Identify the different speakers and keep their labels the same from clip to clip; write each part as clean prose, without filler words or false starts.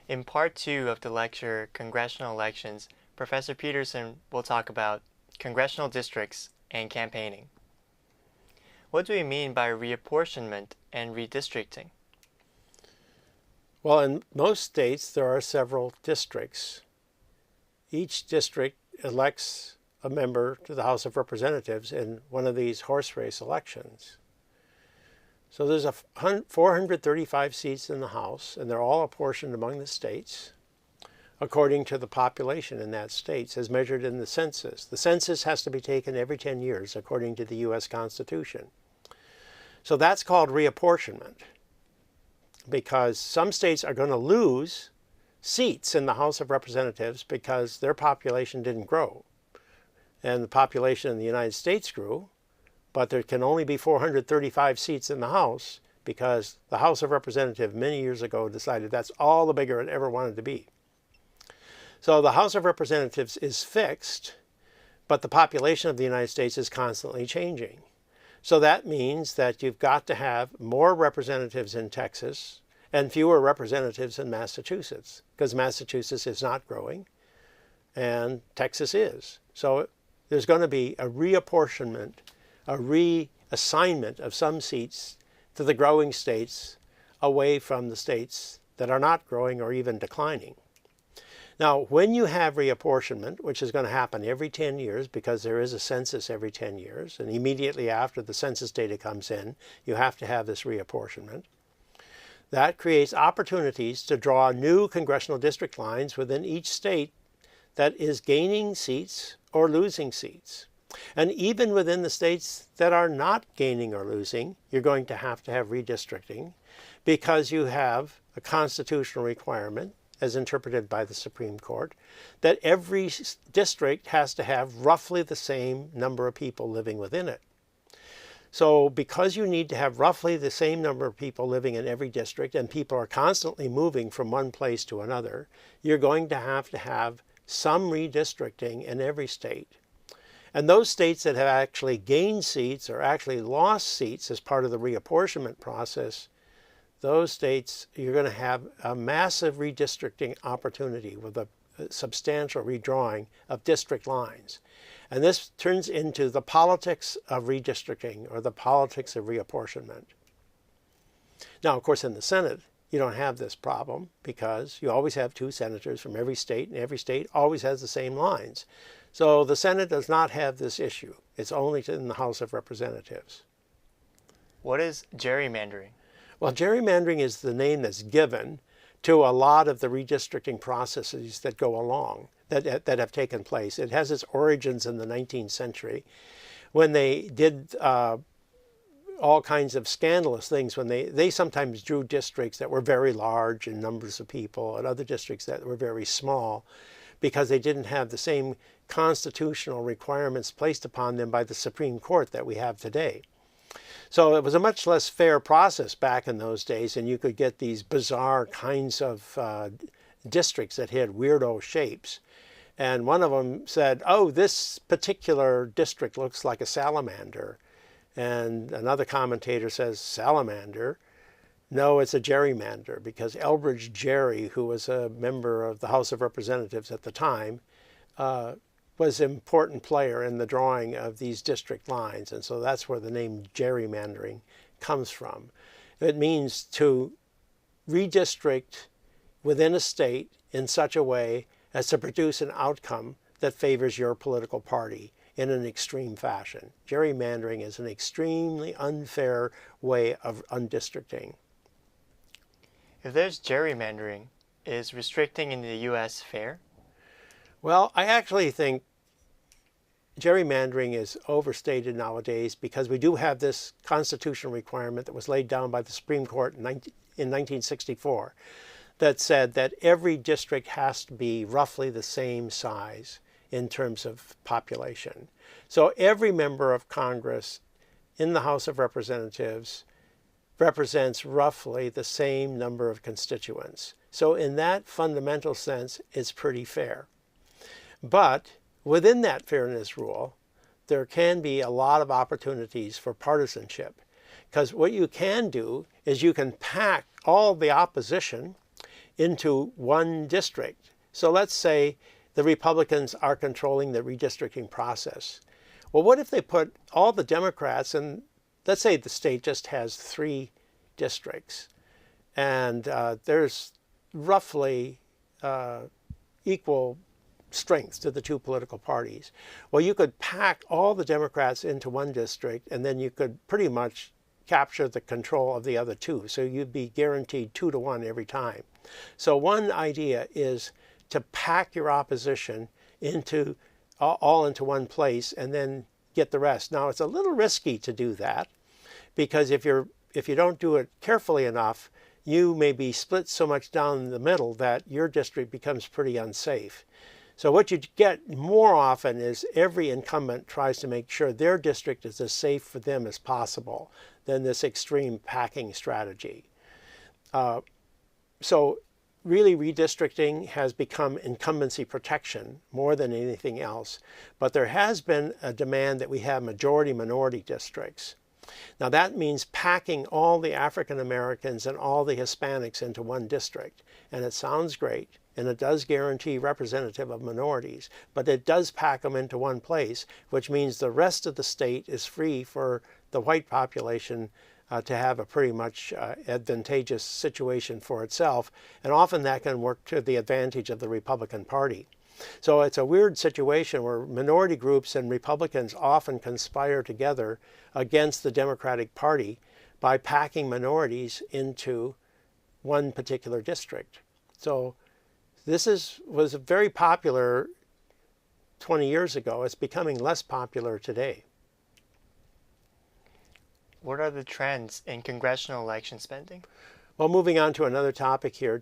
Speaker 1: In part two of the lecture, Congressional Elections, Professor Peterson will talk about congressional districts and campaigning. What do we mean by reapportionment and redistricting?
Speaker 2: Well, in most states, there are several districts. Each district elects a member to the House of Representatives in one of these horse race elections. So there's 435 seats in the House, and they're all apportioned among the states according to the population in that state as measured in the census. The census has to be taken every 10 years according to the U.S. Constitution. So that's called reapportionment, because some states are going to lose seats in the House of Representatives because their population didn't grow. And the population in the United States grew, but there can only be 435 seats in the House because the House of Representatives many years ago decided that's all the bigger it ever wanted to be. So the House of Representatives is fixed, but the population of the United States is constantly changing. So that means that you've got to have more representatives in Texas and fewer representatives in Massachusetts, because Massachusetts is not growing and Texas is. So there's going to be a reapportionment, a reassignment of some seats to the growing states away from the states that are not growing or even declining. Now, when you have reapportionment, which is going to happen every 10 years because there is a census every 10 years, and immediately after the census data comes in, you have to have this reapportionment. That creates opportunities to draw new congressional district lines within each state that is gaining seats or losing seats. And even within the states that are not gaining or losing, you're going to have redistricting because you have a constitutional requirement, as interpreted by the Supreme Court, that every district has to have roughly the same number of people living within it. So because you need to have roughly the same number of people living in every district, and people are constantly moving from one place to another, you're going to have some redistricting in every state. And those states that have actually gained seats or actually lost seats as part of the reapportionment process, those states, you're going to have a massive redistricting opportunity with a substantial redrawing of district lines. And this turns into the politics of redistricting, or the politics of reapportionment. Now, of course, in the Senate, you don't have this problem because you always have 2 senators from every state, and every state always has the same lines. So the Senate does not have this issue. It's only in the House of Representatives.
Speaker 1: What is gerrymandering?
Speaker 2: Well, gerrymandering is the name that's given to a lot of the redistricting processes that go along, that have taken place. It has its origins in the 19th century when they did all kinds of scandalous things, when they sometimes drew districts that were very large in numbers of people and other districts that were very small because they didn't have the same constitutional requirements placed upon them by the Supreme Court that we have today. So it was a much less fair process back in those days, and you could get these bizarre kinds of districts that had weirdo shapes. And one of them said, oh, this particular district looks like a salamander. And another commentator says, salamander? No, it's a gerrymander, because Elbridge Gerry, who was a member of the House of Representatives at the time, was an important player in the drawing of these district lines. And so that's where the name gerrymandering comes from. It means to redistrict within a state in such a way as to produce an outcome that favors your political party in an extreme fashion. Gerrymandering is an extremely unfair way of undistricting.
Speaker 1: If there's gerrymandering, is restricting in the U.S. fair?
Speaker 2: Well, I actually think gerrymandering is overstated nowadays because we do have this constitutional requirement that was laid down by the Supreme Court in 1964 that said that every district has to be roughly the same size in terms of population. So every member of Congress in the House of Representatives represents roughly the same number of constituents. So in that fundamental sense, it's pretty fair. But within that fairness rule, there can be a lot of opportunities for partisanship. Because what you can do is you can pack all the opposition into one district. So let's say the Republicans are controlling the redistricting process. Well, what if they put all the Democrats, and let's say the state just has 3 districts, and there's roughly equal strength to the 2 political parties. Well, you could pack all the Democrats into one district, and then you could pretty much capture the control of the other 2. So you'd be guaranteed 2-to-1 every time. So one idea is to pack your opposition into all into one place and then get the rest. Now, it's a little risky to do that, because if you don't do it carefully enough, you may be split so much down the middle that your district becomes pretty unsafe. So what you get more often is every incumbent tries to make sure their district is as safe for them as possible than this extreme packing strategy. So really, redistricting has become incumbency protection more than anything else. But there has been a demand that we have majority-minority districts. Now that means packing all the African Americans and all the Hispanics into one district. And it sounds great, and it does guarantee representative of minorities, but it does pack them into one place, which means the rest of the state is free for the white population to have a pretty much advantageous situation for itself. And often that can work to the advantage of the Republican Party. So it's a weird situation where minority groups and Republicans often conspire together against the Democratic Party by packing minorities into one particular district. So this was very popular 20 years ago. It's becoming less popular today.
Speaker 1: What are the trends in congressional election spending?
Speaker 2: Well, moving on to another topic here,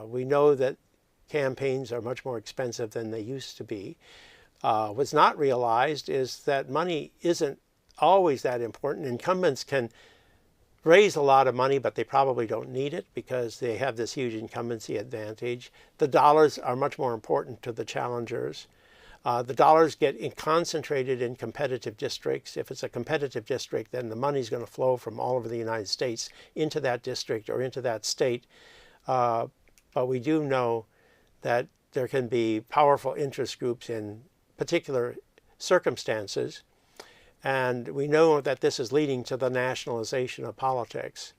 Speaker 2: we know that campaigns are much more expensive than they used to be. What's not realized is that money isn't always that important. Incumbents can raise a lot of money, but they probably don't need it because they have this huge incumbency advantage. The dollars are much more important to the challengers. The dollars get concentrated in competitive districts. If it's a competitive district, then the money's going to flow from all over the United States into that district or into that state. But we do know that there can be powerful interest groups in particular circumstances. And we know that this is leading to the nationalization of politics.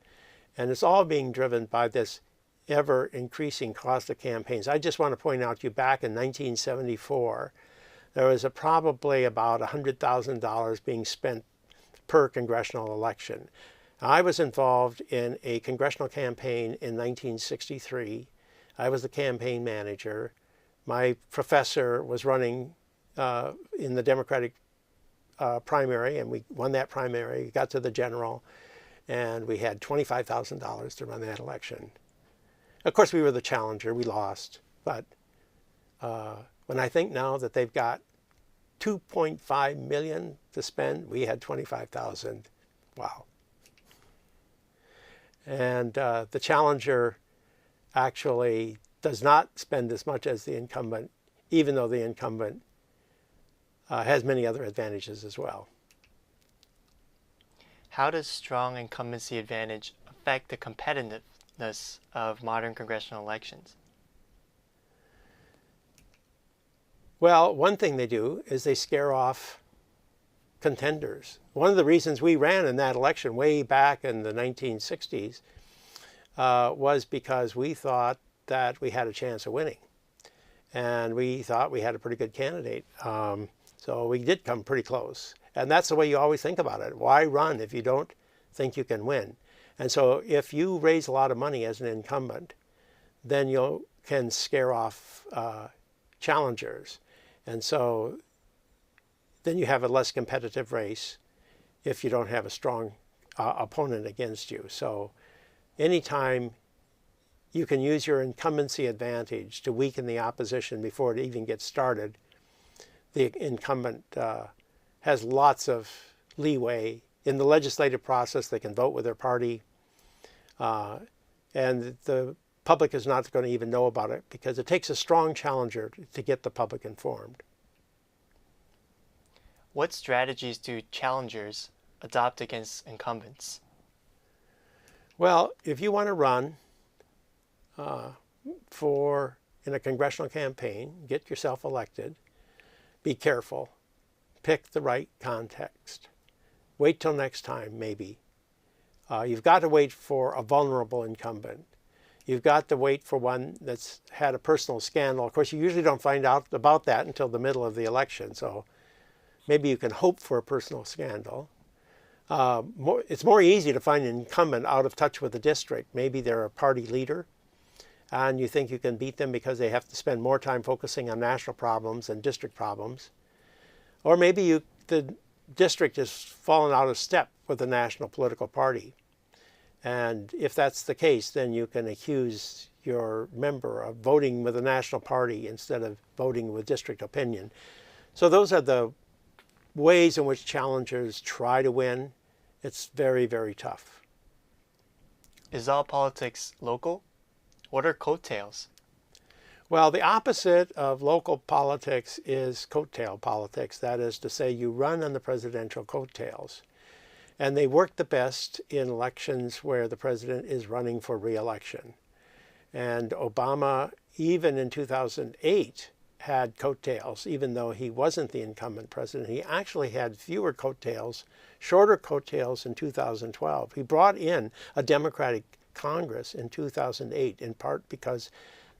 Speaker 2: And it's all being driven by this ever increasing cost of campaigns. I just want to point out to you, back in 1974, there was probably about $100,000 being spent per congressional election. I was involved in a congressional campaign in 1963. I was the campaign manager. My professor was running in the Democratic primary, and we won that primary, got to the general, and we had $25,000 to run that election. Of course, we were the challenger. We lost. But when I think now that they've got $2.5 million to spend, we had $25,000. Wow. And the challenger actually does not spend as much as the incumbent, even though the incumbent has many other advantages as well.
Speaker 1: How does strong incumbency advantage affect the competitiveness of modern congressional elections?
Speaker 2: Well, one thing they do is they scare off contenders. One of the reasons we ran in that election way back in the 1960s was because we thought that we had a chance of winning. And we thought we had a pretty good candidate. So we did come pretty close. And that's the way you always think about it. Why run if you don't think you can win? And so if you raise a lot of money as an incumbent, then you can scare off challengers. And so then you have a less competitive race if you don't have a strong opponent against you. So anytime you can use your incumbency advantage to weaken the opposition before it even gets started, the incumbent has lots of leeway. In the legislative process, they can vote with their party. And the public is not going to even know about it because it takes a strong challenger to get the public informed.
Speaker 1: What strategies do challengers adopt against incumbents?
Speaker 2: Well, if you want to run, in a congressional campaign, get yourself elected, be careful, pick the right context. Wait till next time, maybe. You've got to wait for a vulnerable incumbent. You've got to wait for one that's had a personal scandal. Of course, you usually don't find out about that until the middle of the election, so maybe you can hope for a personal scandal. It's more easy to find an incumbent out of touch with the district. Maybe they're a party leader, and you think you can beat them because they have to spend more time focusing on national problems than district problems. Or maybe the district has fallen out of step with the national political party. And if that's the case, then you can accuse your member of voting with the national party instead of voting with district opinion. So those are the ways in which challengers try to win. It's very, very tough.
Speaker 1: Is all politics local? What are coattails?
Speaker 2: Well, the opposite of local politics is coattail politics. That is to say, you run on the presidential coattails. And they work the best in elections where the president is running for re-election. And Obama, even in 2008, had coattails, even though he wasn't the incumbent president. He actually had fewer coattails, shorter coattails in 2012. He brought in a Democratic Congress in 2008, in part because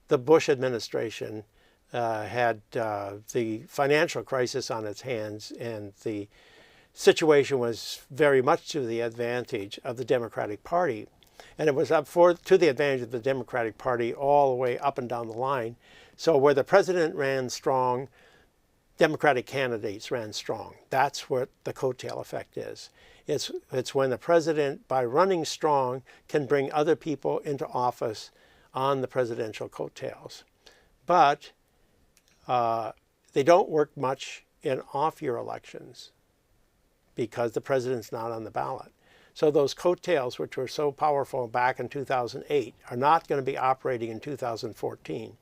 Speaker 2: the Bush administration had the financial crisis on its hands, and the situation was very much to the advantage of the Democratic Party. And it was to the advantage of the Democratic Party all the way up and down the line. So where the president ran strong, Democratic candidates ran strong. That's what the coattail effect is. It's when the president, by running strong, can bring other people into office on the presidential coattails. But they don't work much in off-year elections because the president's not on the ballot. So those coattails, which were so powerful back in 2008, are not going to be operating in 2014.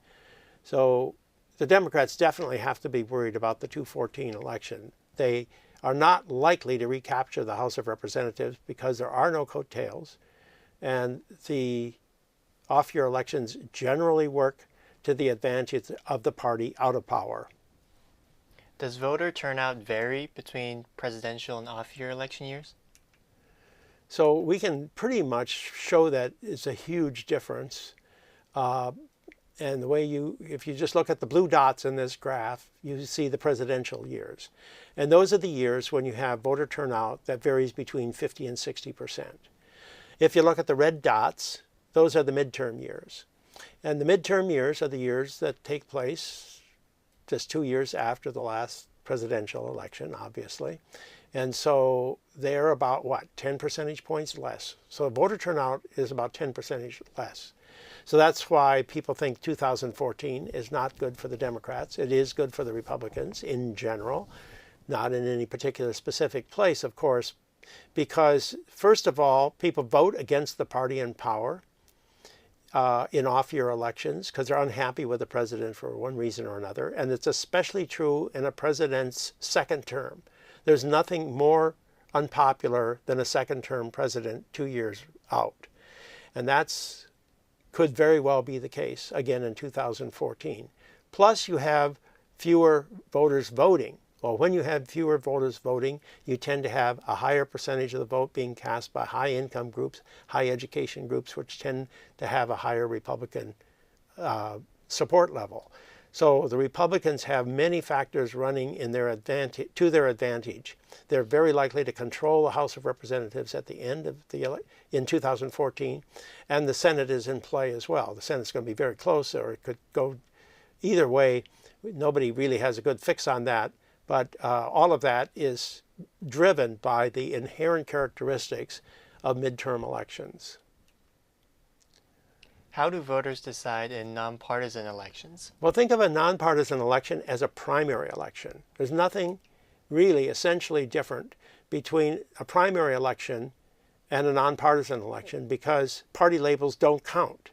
Speaker 2: So the Democrats definitely have to be worried about the 2014 election. They are not likely to recapture the House of Representatives because there are no coattails, and the off-year elections generally work to the advantage of the party out of power.
Speaker 1: Does voter turnout vary between presidential and off-year election years?
Speaker 2: So we can pretty much show that it's a huge difference. And the way if you just look at the blue dots in this graph, you see the presidential years. And those are the years when you have voter turnout that varies between 50 and 60%. If you look at the red dots, those are the midterm years. And the midterm years are the years that take place just 2 years after the last presidential election, obviously. And so they're about, 10 percentage points less. So voter turnout is about 10 percentage less. So that's why people think 2014 is not good for the Democrats. It is good for the Republicans in general, not in any particular specific place, of course, because, first of all, people vote against the party in power in off-year elections because they're unhappy with the president for one reason or another. And it's especially true in a president's second term. There's nothing more unpopular than a second-term president 2 years out. And that's could very well be the case again in 2014. Plus, you have fewer voters voting. Well, when you have fewer voters voting, you tend to have a higher percentage of the vote being cast by high-income groups, high-education groups, which tend to have a higher Republican support level. So the Republicans have many factors running in to their advantage. They're very likely to control the House of Representatives at the end of in 2014, and the Senate is in play as well. The Senate's going to be very close, or it could go either way. Nobody really has a good fix on that, but all of that is driven by the inherent characteristics of midterm elections.
Speaker 1: How do voters decide in nonpartisan elections?
Speaker 2: Well, think of a nonpartisan election as a primary election. There's nothing really essentially different between a primary election and a nonpartisan election because party labels don't count.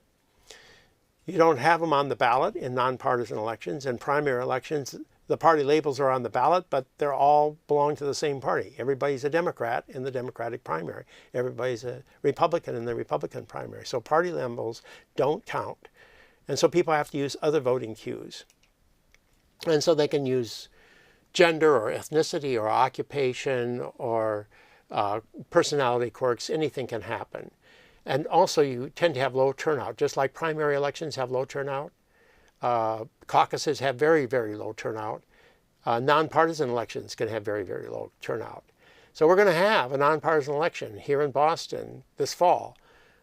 Speaker 2: You don't have them on the ballot in nonpartisan elections. In primary elections, the party labels are on the ballot, but they're all belong to the same party. Everybody's a Democrat in the Democratic primary. Everybody's a Republican in the Republican primary. So party labels don't count. And so people have to use other voting cues. And so they can use gender or ethnicity or occupation or personality quirks. Anything can happen. And also you tend to have low turnout. Just like primary elections have low turnout, caucuses have very, very low turnout. Nonpartisan elections can have very, very low turnout. So we're going to have a nonpartisan election here in Boston this fall,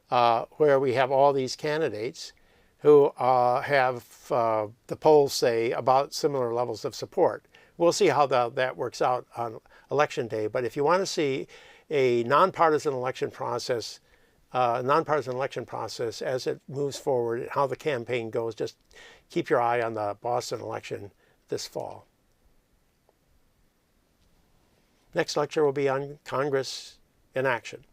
Speaker 2: where we have all these candidates who have, the polls say, about similar levels of support. We'll see how that works out on election day. But if you want to see a nonpartisan election process as it moves forward, how the campaign goes, just keep your eye on the Boston election this fall. Next lecture will be on Congress in action.